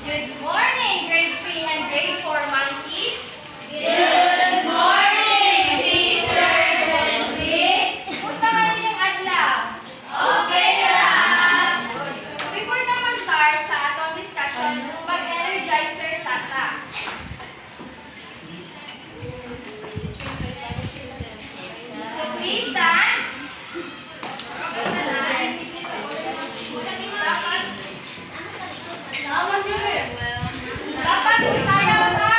Good morning, grade 3 and grade 4 monkeys. Good morning, Teacher Delphi. Kumusta ka ninyong adlaw? Okay lang. Good. Before na mag-start sa atong discussion, mag-energizer sa ta. So please stand. Dapat sayaw ka.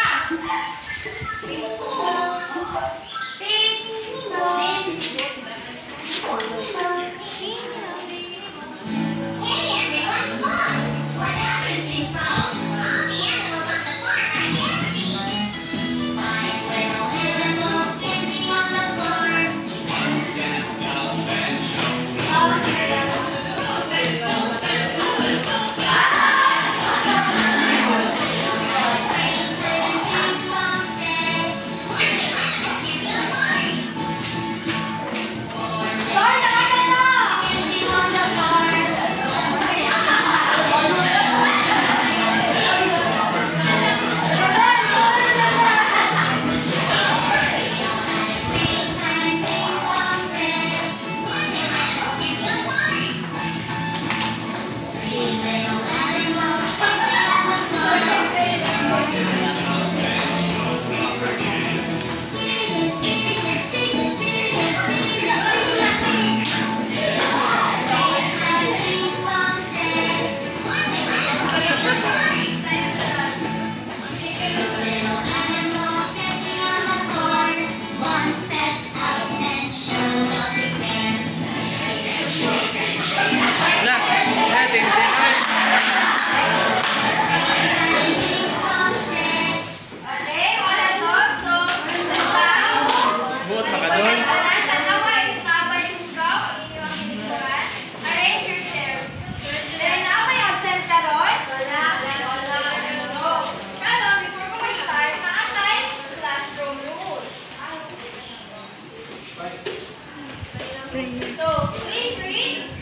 So, please read.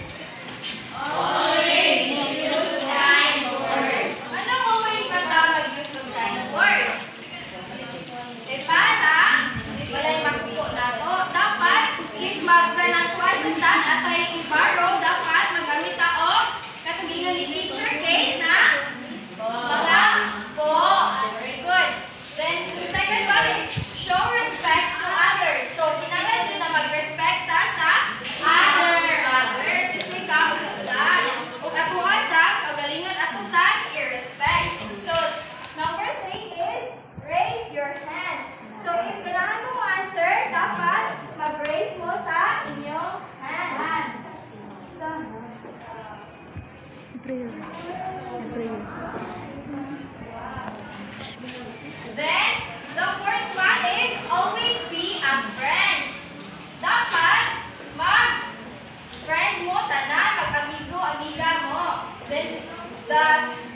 Always use kind words. Anong always ba tayo mag-use ng kind words? Para, walay masuko na to. Dapat, if magkanatuan sa tan at tayong ibaro, dapat magamit ako katugingan ni Teacher Kate na mga po. Very good. Then, the second one is show respect to others. So, kinahanglan nyo na mag-respect sa others. Kasi ka, usap-usap. Kung atuha sa, kagalingan ato sa i-respect. So, number 3 is raise your hand. So, if kailangan mo answer, dapat mag-raise mo sa inyong hand. Then, the fourth one is always be a friend. Dapat mag-friend mo, tanan, mag-amigo, amiga mo. Then, the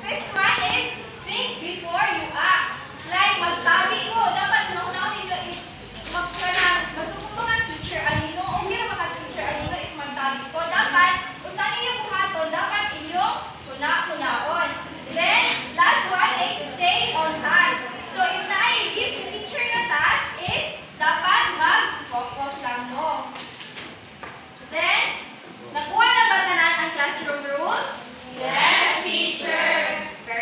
fifth one is think before you act. Like, magtabi mo. Dapat mauna-una ninyo masukong mga teacher, anino, okay na maka-teacher, anino, if magtabi ko. Dapat, usan ninyo buhaton, dapat inyong kuna-kunaon. Then, last one is stay on task. So, if na-give si teacher yung task, is dapat mag-focus lang mo. Then, nakuha na ba tanan ang classroom rules? Yes, teacher. Very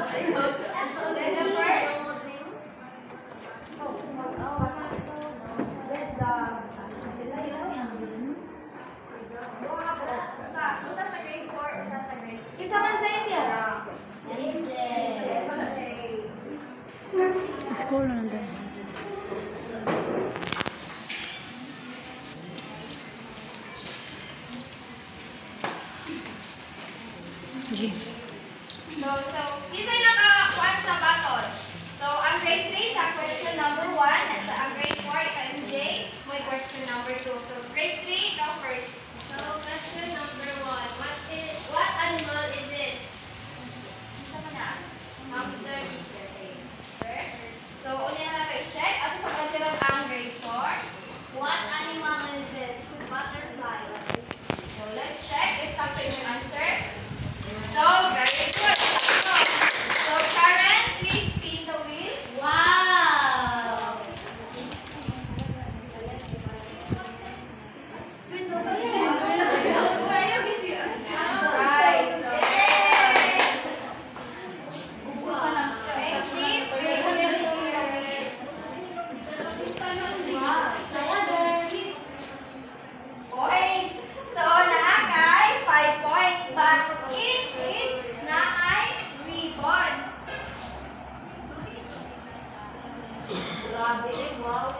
Then the first. Isa sa grade 4, isa sa grade 3. Isa man sa inyo. School na nandun. So, isa yung nakakuan sa battle. So, ang grade 3 sa question number 1, at sa ang grade 4, ikaw MJ, may question number 2. So, grade 3, go first. So, question number 1. What animal is it? Isa mo na. Hamster, teacher. Sure. So, una na lang kayo check. At sa kansilong ang grade 4. What animal is it? Butterfly. So, let's check if something will answer. So, very good. So, Karen, please spin the wheel. Wow! Right. So, MG, points. So, naakay 5 points, but each is naay ribbon. Grabe eh, wow.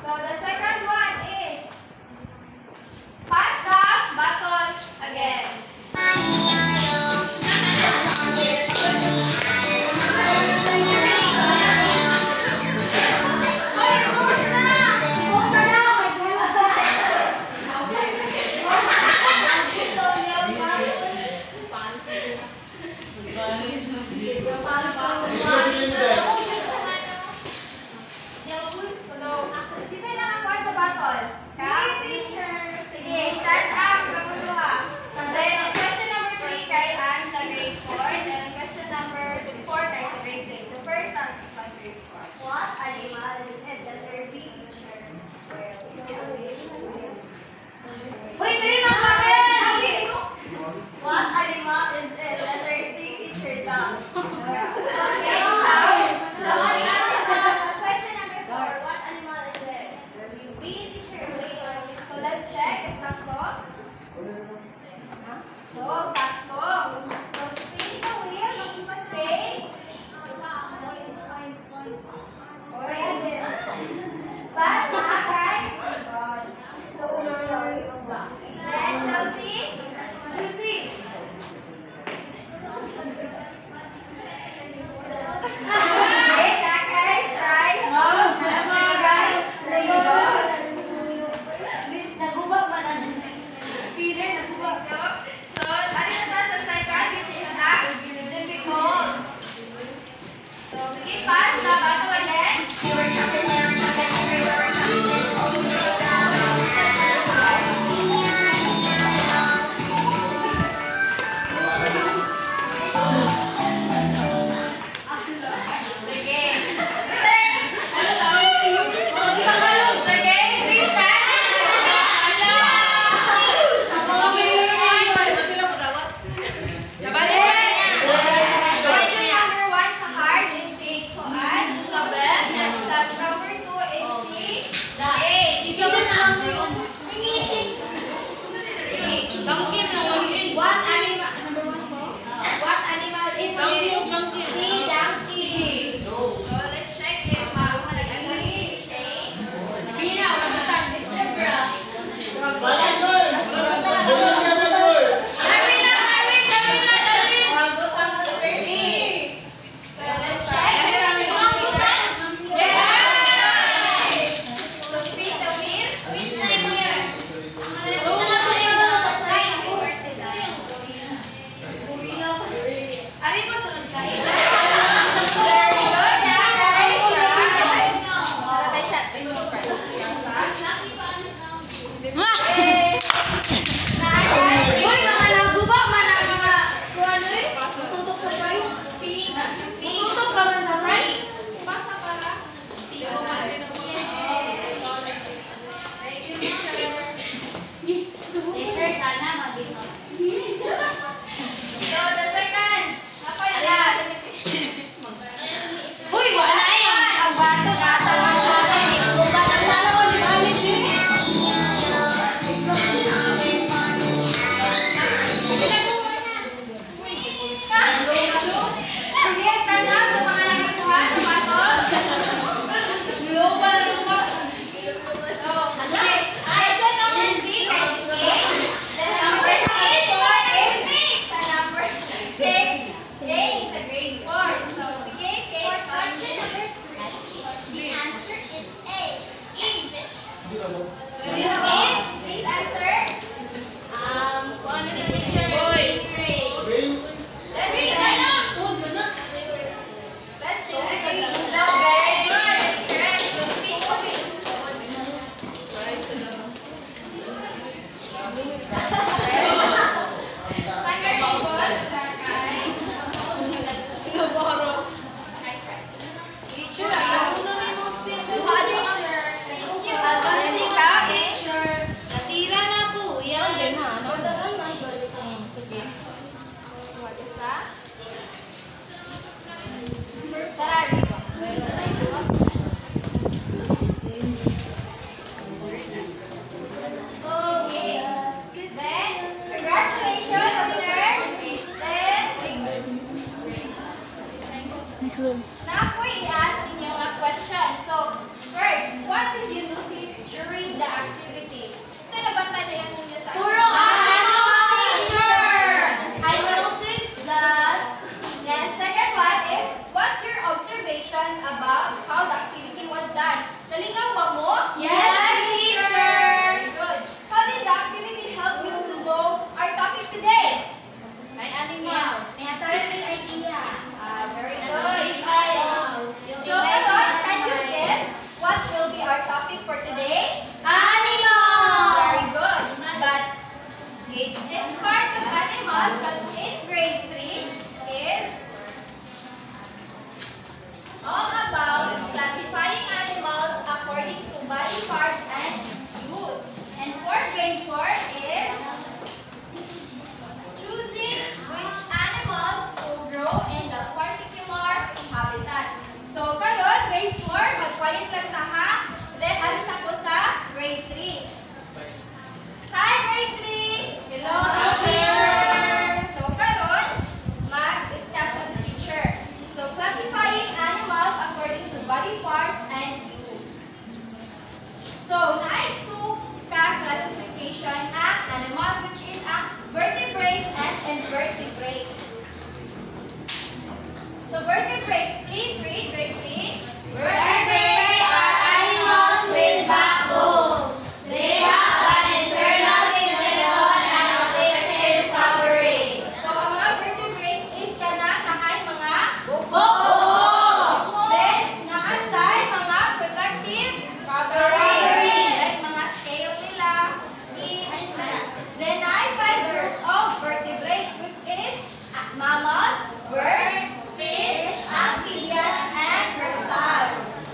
So, the second one is pass the baton again. Sige, stand up, kamuluha. Then, ang question number 3 kay Ann sa grade 4. Then, ang question number 4 kay sa grade 3. So, first, ang grade 4. What animal is it? The third teacher. Hoy, dali na kami! What animal is it? Letter C, teacher down. Okay, now. So, question number 4. What animal is it? B, teacher. So, let's check. Eksakto. So, sakto. So, spin the wheel. Mag-take. But, nakay. Then, Chelsea. Chelsea. Okay, nakay. Try. Naguba man ang Peter, naguba. So, ano Kids, please answer. Kung ano sa teacher? Grade. Let's check. Let's check. So, very good. That's correct. So, speak of it. Tanggal ribbon. Sakay. Teacher, Ano na yung spin to? Teacher. Thank you. Then ikaw is? Nasira na po. Yan. Sige. Tuwag isa. Tara, dito. Okay. Then, congratulations, winners. Then, now po i-ask ninyo ang question. So, first, what did you notice during the activity? So, nabantay na yan ninyo sa Puro teacher. I noticed that. Then, second one is, what's your observations about how the activity was done? Nalingaw ba mo? Yes, teacher. Very good. How did the activity help you to know our topic today? May animals. Very good. So, Aaron, can you guess what will be our topic for today? Animals. Very good. But it's part of animals, but in grade 3 is all about classifying animals according to body parts and use. And for grade 4 is choosing which animals to grow in the particular habitat. So, karon grade 4, mag-quiet lang ta ha. Then, alis ako sa grade 3. Hi, grade 3! Hello, teacher! So, karon, mag-discuss na sa teacher. So, classifying animals according to body parts and use. So, naay 2 ka-classification ang animals, which is ang vertebrates and invertebrates. So, vertebrates, please read grade 3. Vertebrates are animals with backbones. They have an internal skeleton and protective covering. So, ang mga vertebrates is kanang naay mga Buko. then, naasay mga protective covering. Like mga scale nila, skin. Then, naay 5 groups of vertebrates, which is mammals, birds, fish, amphibians, and reptiles.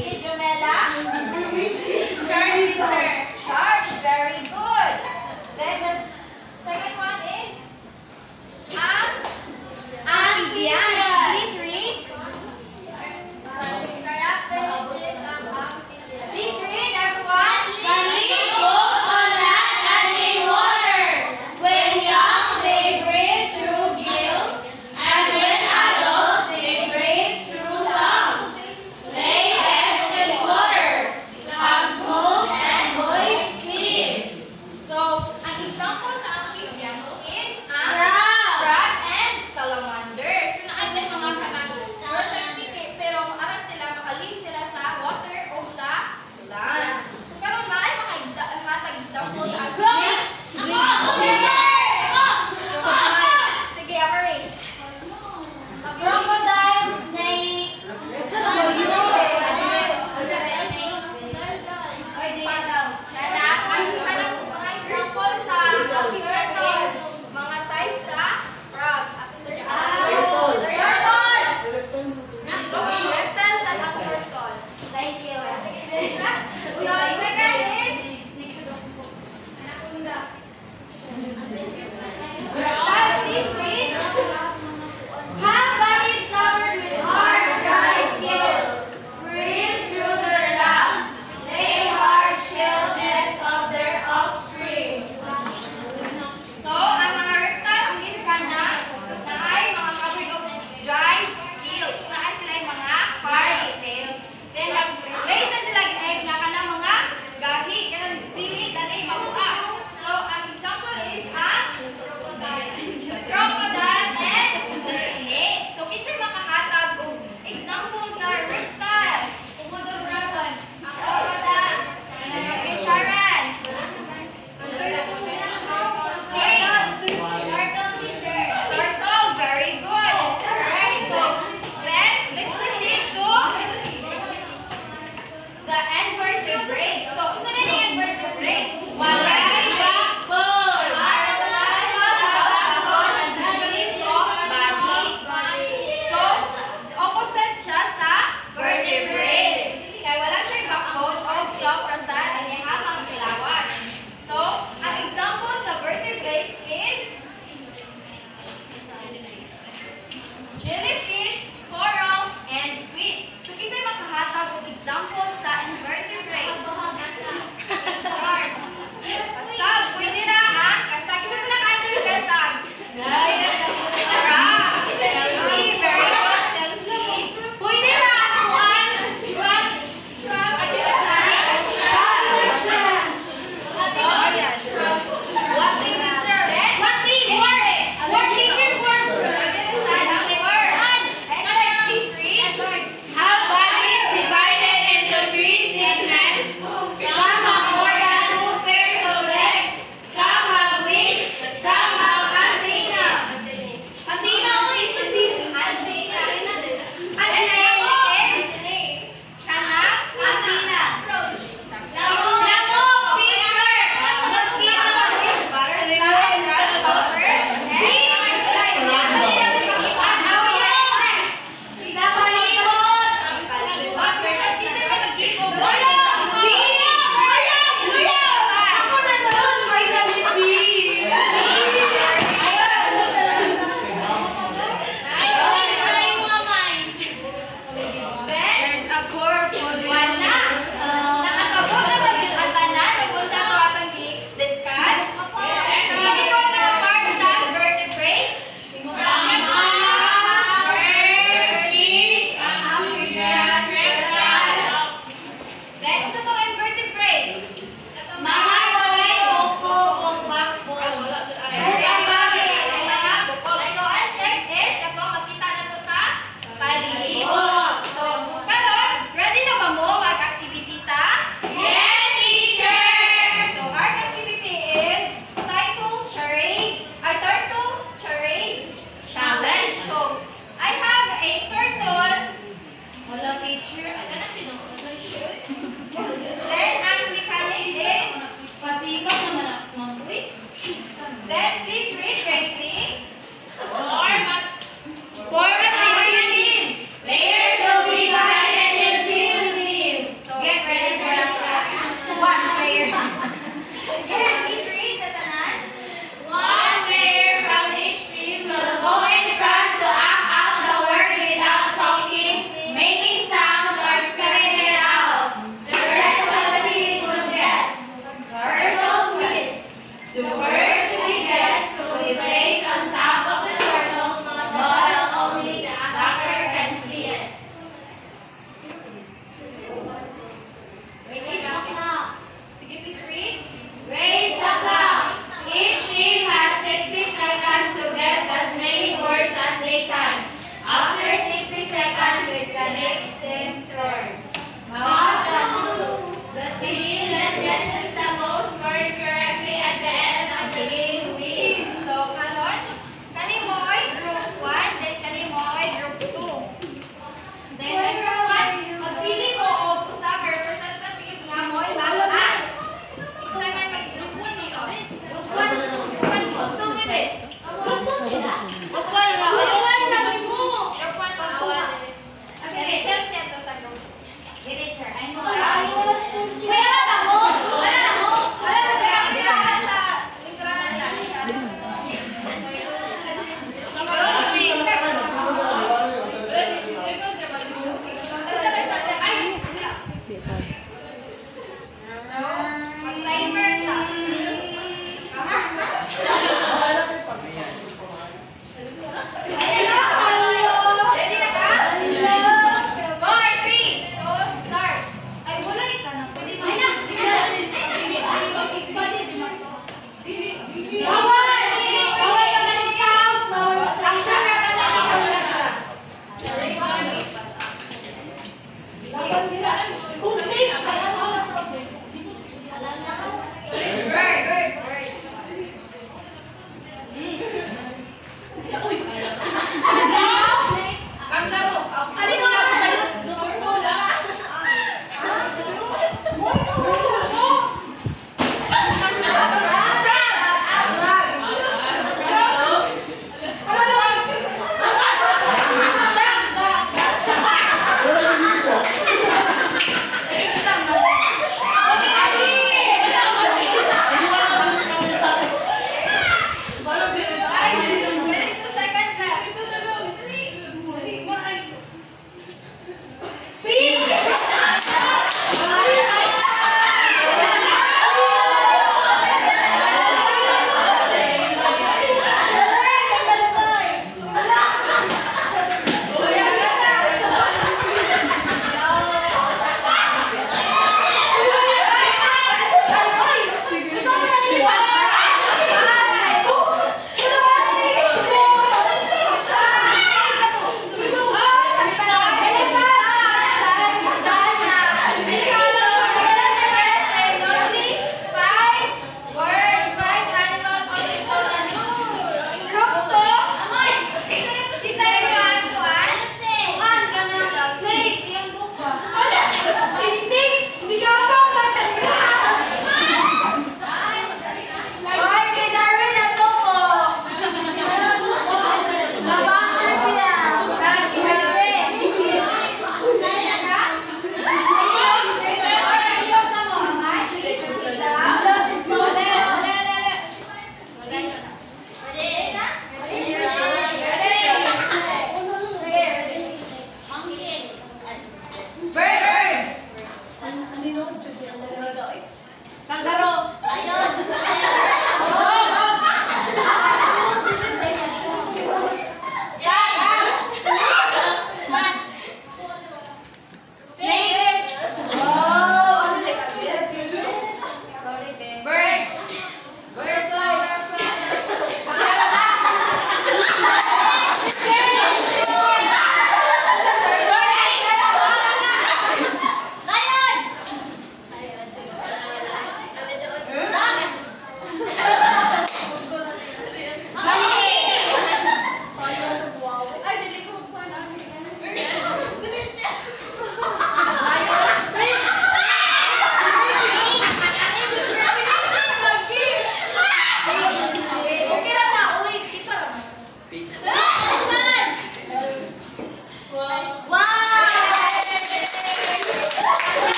Sige, Jomela. Shark teacher. Shark. Very good. Then the second one is amphibians. Please read. Please read, everyone. They both on land and in water. When young, they breathe through gills, and when adult, they breathe through lungs. Lay eggs in water, have smoke and moist sleep. So, ang example sa amphibians,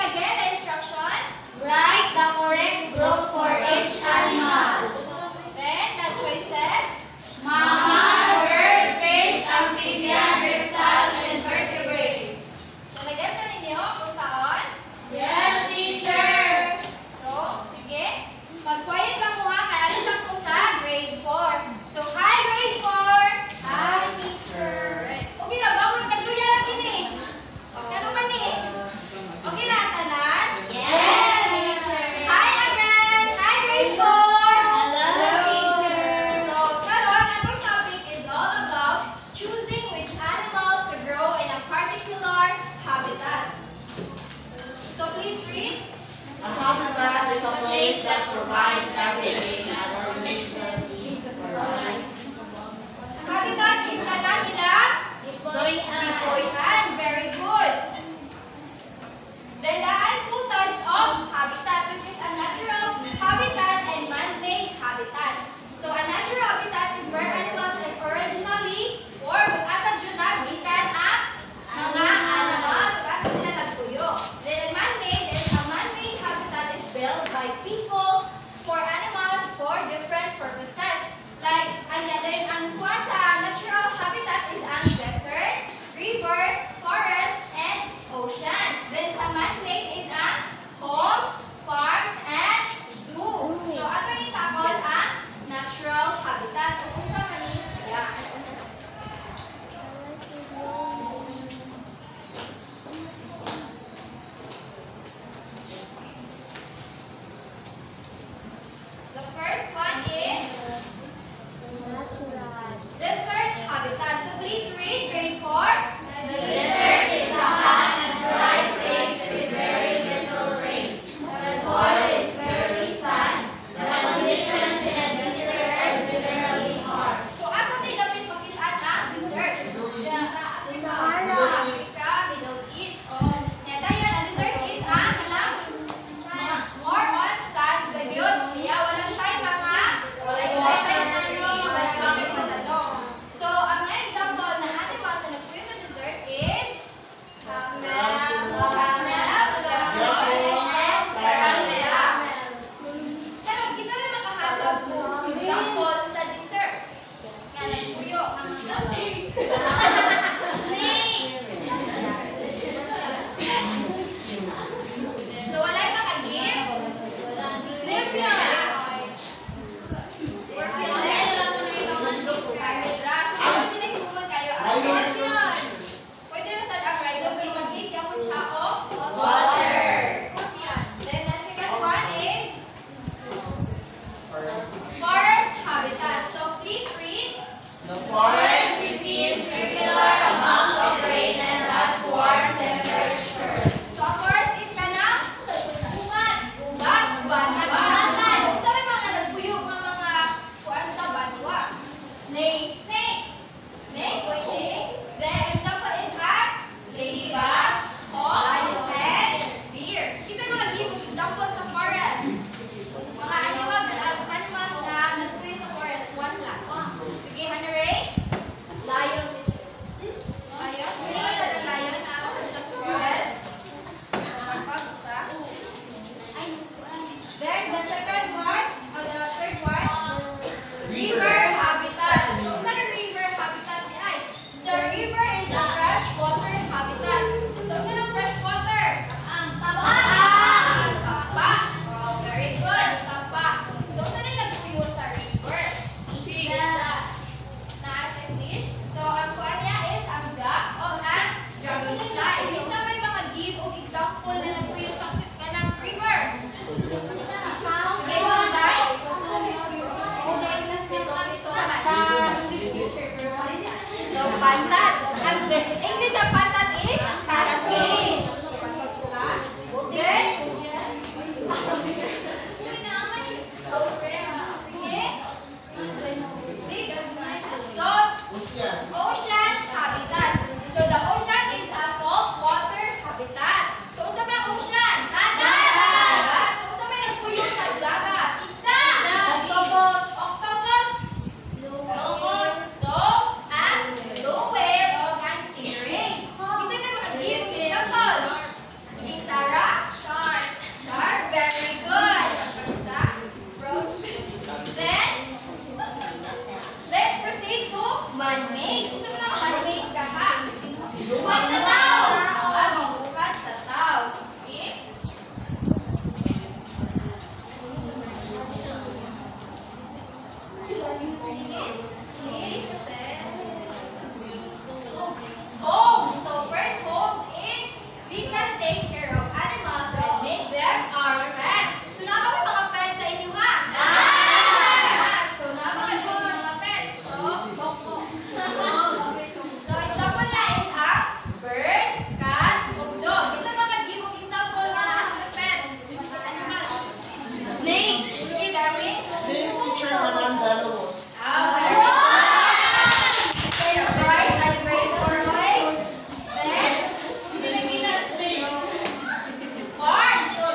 again the instruction. Write the correct group for each animal. Then the choices. Mammal, bird, fish, amphibian, reptile, and vertebrate. So, lagyan sa ninyo kung saan. Yes, teacher. So, sige. Mag-quiet lang mo ha. Kaya alis lang ko sa grade 4. So, hi grade 4! Hi, teacher. Okay na ba? Kung nagluya lang ini. Kano ba ni? Okay na, tanan? Yes, teacher. Hi again! Hi grade 4! Hello, teacher. So, karon atong topic is all about choosing which animals to grow in a particular habitat. So, please read. A habitat is a place that provides everything an organism needs to provide. Habitat is kanang ila Ipoyan. Very good. Then there are two types of habitat, which is a natural habitat and man-made habitat. So a natural habitat is where animals is originally or asa junag gikan ang mga animals asa sila nagpuyo. Then a man-made is a man-made habitat is built by people for animals for different purposes. Like ang kuwan sa natural habitat is ang desert, river, forest, and ocean. Then sa man-made is ang homes, farms, and zoo. So ato ni takon ang natural habitat. Kung sa manis siya. The first one is desert habitat. So please read grade 4. Desert is a hot and dry place with very little rain. The soil is very sand. The conditions in a desert are generally harsh. So asa ni dapat pakitaan ang desert? Africa, Middle East. Oh, nya dayon ang desert is ang kanang mga more on sand sa gyud. Siya wala siya mga So ang mga example na animals na nagpuyo sa desert is camel, leopard, and giraffe. Pero isa rin makahatag po example sa desert nga nagpuyo ang snake. So walay makagive? Scorpion. Hydra. So ano din tumon kayo ang scorpion? Pwede na sad ang rhino pero mag-lead ka kung siya o Water. scorpion. Then the second one is forest habitat. So please read. The forest receives regular amounts of rain and has warm temperature. So ang forest is kanang bungan, gubat, banatan. Sa may mga nagpuyo mga kuan sa banwa. Snake. Pwede. The example is ladybug, hawk, and deer. Kita mga give example sa forest. Mga animals na nagpuyo sa forest. One lang. Sige, Hannah Ray. Lion. Ayos. Hindi ka sa lion na ako sa just forest. Then the second one, the third one, river habitat. So sa river habitat ay, the river is a freshwater habitat. So ano fresh water? Ang taba. Sapa. Oh, very good. Sapa. So ano na nagpuyo sa river? Fish. Nasa fish. So ang kuan niya is ang duck o ang dragonfly. Minsan may mga give o example na nagpuyo sa kanang river. Sige, Monday. So, pantat. Ang English ang pantat is catfish. Okay? Sige. Please. So, ocean habitat. So, the ocean is a saltwater habitat. So, unsa man ang ocean? Dagat. So, unsa man nagpuyo sa dagat? Isda. Octopus. So, ang blue whale o ang stingray. take care of animals and make them our pets. So, na ba may mga pets sa inyo, ha? So, na ba kasi mga pets? So, example na is a bird, cat, o dog. Isa mga give of example nga na sa pet. Animal. Snake. Sige, Darwin. Snakes, teacher, Madam Dalos. Very good. Right, that's great for Roy. Then, farms. So,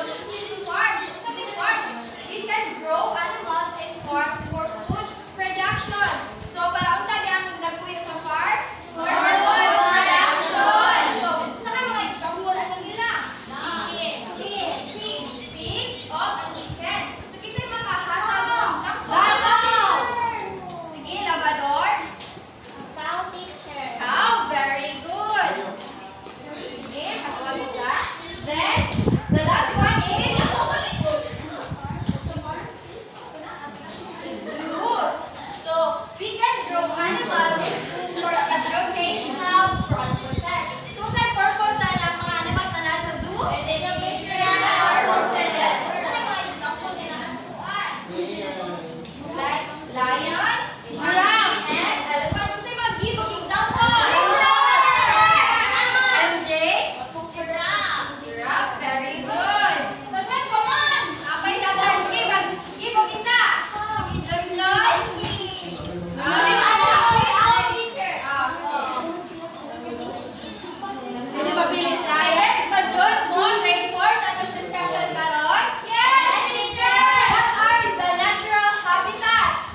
farms. Something farms. We can grow animals in farms for food production. So, para unsa ang nagkuya sa farm? For food production. So, sa mga example ano nila? Pig, dog, and chicken. So, kisay makahatag ng example. Sige, labrador. Cow, very good. Okay, pagwag isa. Then, the last one is zoos. So, we can grow animals in zoos for educational purposes. So, sa purpose na mga animals na nasa zoo? Educational purposes. Sa mga example nila kasukuan? Like lion, giraffe, and elephant. Kasi mag-give of example. MJ? Giraffe. Very good. Sagman, come on. Apay na ba? Sige, mag-give of isa. Sige, Joyce Lloyd. Teacher. Sino mapilit Let's pa-join mo. Grade 4 sa atong discussion karon. Yes, teacher. What are the natural habitats?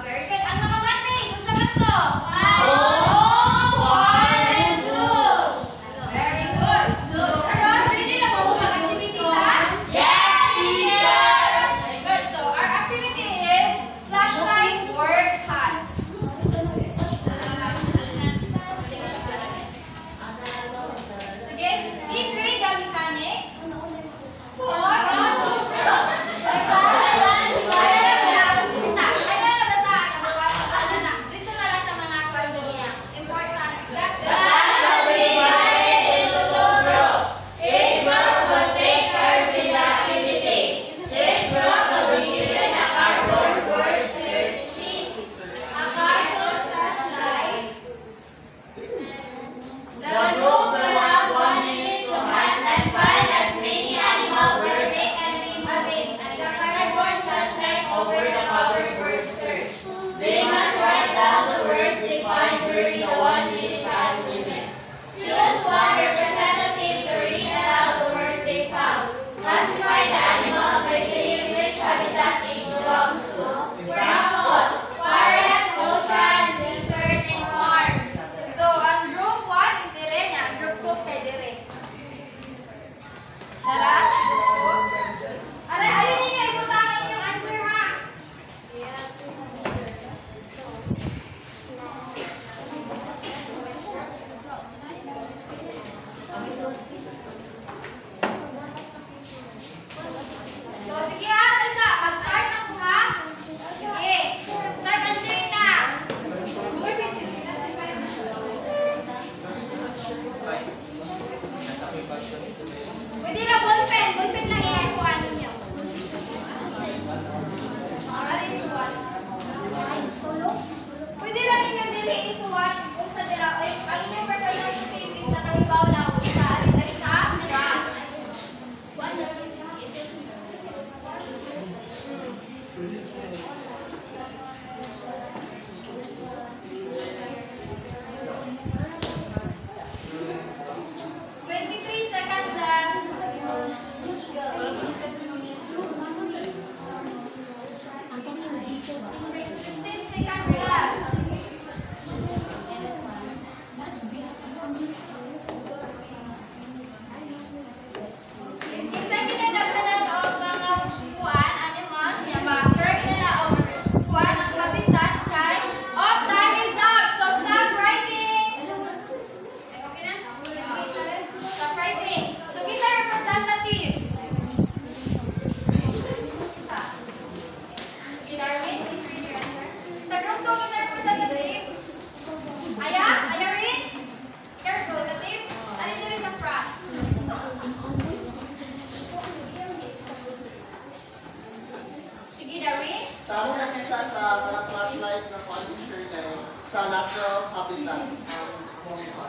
Very good. Ang mga man-made, kung sa man to? Very good. So, karon, ready na ba mo mag-activity ta? Very good. So, our activity is flashlight word hat. Sige, please read the mechanics. Choose one representative to read aloud the words they found. Classify the animals by saying which habitat each belongs to. Example, forest, ocean, desert, and farm. So, ang group 1 is dire niya. Ang group 2 kay dire. Tara? Alin niya ibutangin yung answer, ha? sa kanang flashlight na picture sa natural habitat.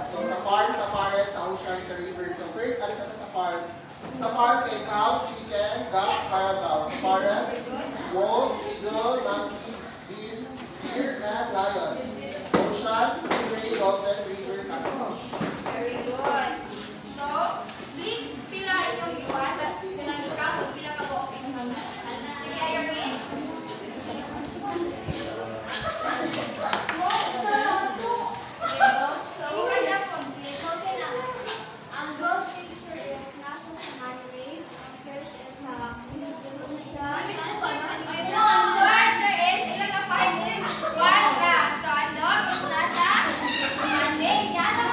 So sa farm, sa forest, sa ocean, sa river. So first, alis natin sa farm. Sa farm kay cow, chicken, duck, carabao. Sa forest, wolf, eagle, monkey, deer, and lion. Ocean, stingray, dolphin, river, catfish. Very good. So, please pila inyong iwan, tapos pinang ikaw, kung pila ka buok inyong mga. Sige, Irene. So, answer is, ilang na 5 is 1 na. So, ang dog is nasa Monday. Yan ang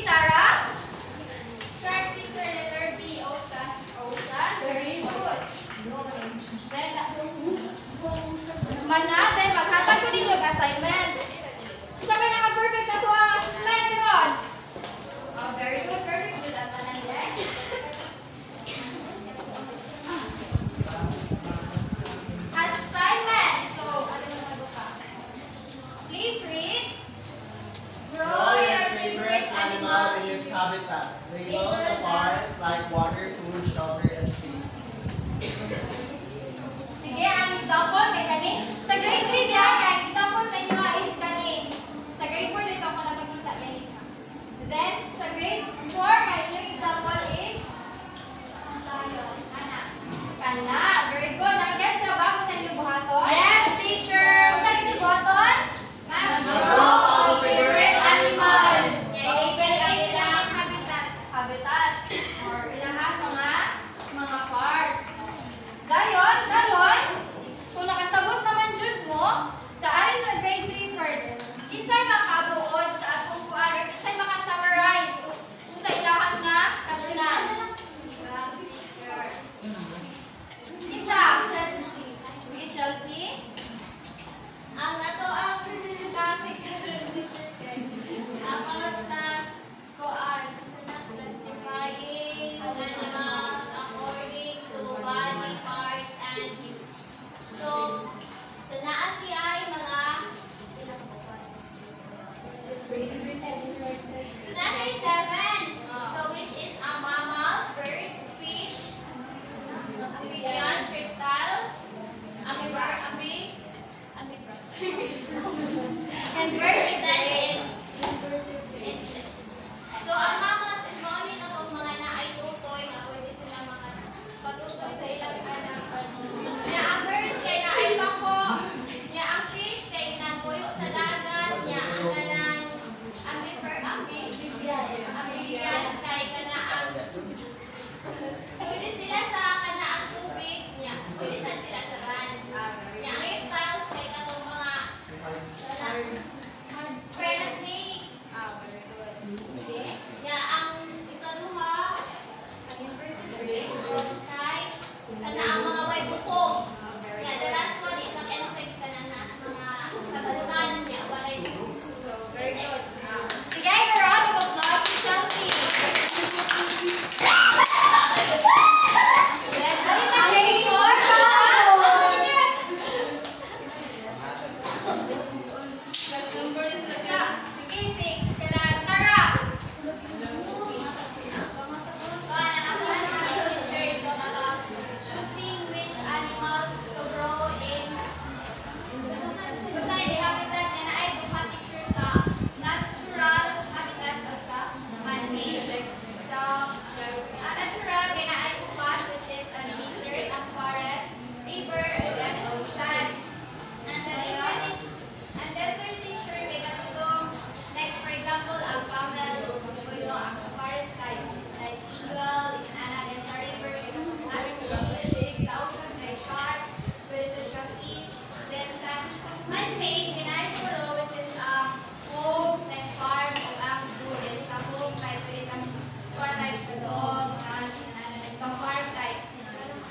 Sarah? Start teacher, letter B, ocean. Ocean, very good. Then, then maghatag ko ninyo ang assignment. Isa ba naka-perfect sa ito ang assignment ron? Oh, very good, perfect. Good at tanan yan. Assignment. So, ano yung mabuka? Please read. Draw your favorite animal in its habitat. Label the parts like water, food, shelter, and space. Sige, ang example kay kani. Sa grade 3 diyan, ang example sa inyo is kani. Sa grade 4 dito ako napakita kani. Then, sa grade 4, kay inyong example is lion. Kana. Very good. Nakagets na bago sa inyong buhaton? Yes, teacher. Kung sa inyong buhaton? Draw a favorite animal. So, pwede ilang habitat or ilang mga parts. Dayon, karon, kung nakasabot naman jud mo, sa ari sa grade 3 first, kinsay makabuod sa atong kuan or kinsay maka-summarize kung sa ilahan nga katunan. Kinsa? Sige, Chelsea. Ang ato ang topic about sa kuan classifying animals according to body parts and use. So naa siya ay mga naa siya 7. So which is mammals, birds, fish, amphibians, reptiles, amoebads. And where is That is so ang mammals is only na itong mga naay tutoy na pwede sila patutoy sa ilang anak. Ya ang birds kay naay pako. Ya ang fish kay nagpuyo sa dagat. Ya ang kanang amphibians kay kana ang pwede sila sa kana ang tubig. Ya pwede sila sa land. Ya ang reptiles kay katong mga Preda snake. very good. Okay. Ya, ang ikaduha, ang invertebrates, right? Kana ang mga way bukog. Ya, the last one is ang insects kana nas mga sa talunan niya walay bukog. So, very good. Sige, a round of applause to Chelsea. Then, ano sa grade 4? Sige, kailangan Sarah. Choosing which animal to grow in. Basta yung habitat na ay buhat picture sa natural habitat o sa man-made. So, ang natural kaya ay buhat which is a desert, a forest, river, and ocean. Ang desert teacher kay katutong like for example ang camel o ang sa forest like eagle, and sa river sa ocean kay shark, pwede sa shark fish. Then sa man-made kinay pulo which is homes like farm o ang zoo. Then sa home type pwede sa one like sa dog, like sa farm type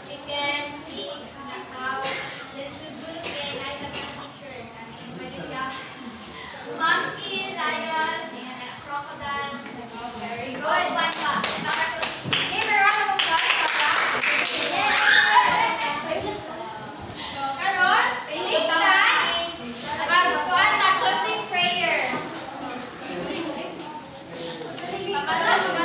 chicken, pig, cow. Then sa zoos kay ay teacher pwede siya monkey, lion, and crocodile. Oh, very Good. good. One pa. Give a round of applause, Sarah. So, karon, please stand. Magkuhan sa closing prayer. Pamalan mo